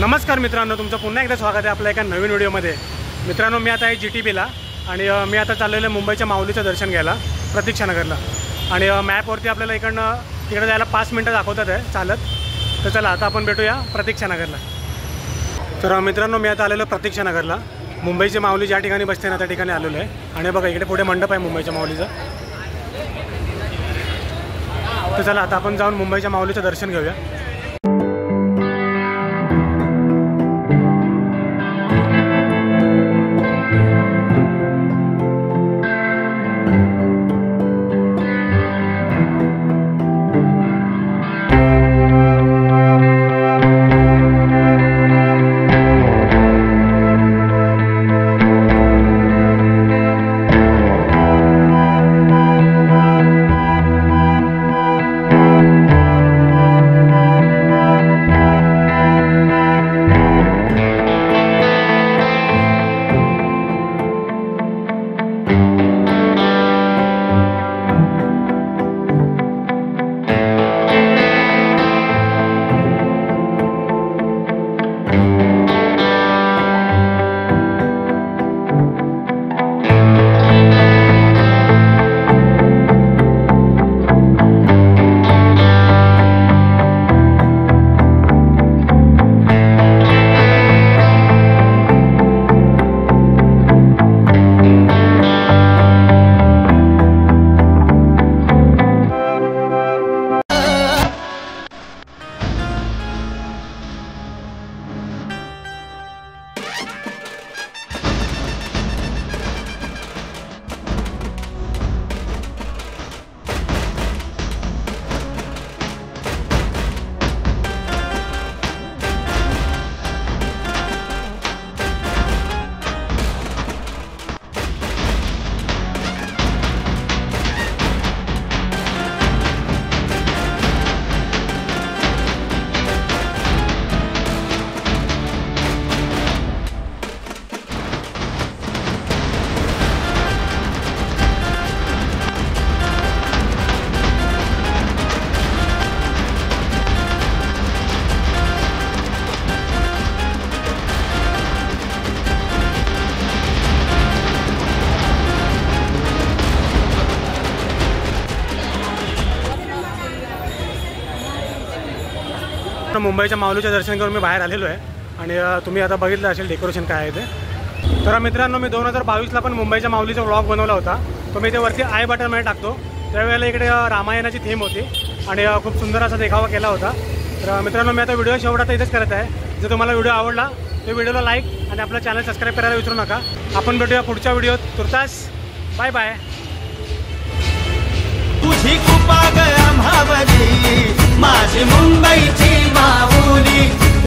नमस्कार मित्रांनो, तुमचं पुन्हा एकदा स्वागत आहे आपल्या एका नवीन व्हिडिओमध्ये। मित्रांनो, मी आता आहे GTBला आणि मी आता चाललेलो आहे मुंबईच्या माऊलीचं दर्शन घ्यायला प्रतीक्षानगरला। आणि मॅपवरती आपल्याला तिकडे जायला 5 मिनटं दाखवतात आहे चालत। तर चला आता आपण भेटूया प्रतीक्षानगरला। तर मित्रांनो, मी आता आलेलो प्रतीक्षानगरला। मुंबईची माऊली ज्या ठिकाणी बसते ना त्या ठिकाणी आलेलो आहे। आणि बघा इकडे पुढे मंडप आहे मुंबईच्या माऊलीचा। तर चला आता आपण जाऊन मुंबईच्या माऊलीचं दर्शन घेऊया। मुंबईच्या माऊलीचं दर्शन करून मी बाहेर आलेलो आहे। आणि तुम्ही आता बघितलं असेल डेकोरेशन काय आहे ते। तर मित्रांनो, मी 2022ला पण मुंबईच्या माऊलीचा व्लॉग बनवला होता। तो मी ते वरती आय बटनमध्ये टाकतो। त्यावेळेला इकडे रामायणाची थीम होती आणि खूप सुंदर असा देखावा केला होता। तर मित्रांनो, मी आता व्हिडिओ शेवट इथेच करत आहे। जर तुम्हाला व्हिडिओ आवडला तर व्हिडिओला लाईक आणि आपलं चॅनल सबस्क्राईब करायला विसरू नका। आपण भेटूया पुढच्या व्हिडिओत। तुर्तास बाय बाय। तुझी कृपा ग आम्हावरी माझी मुंबईची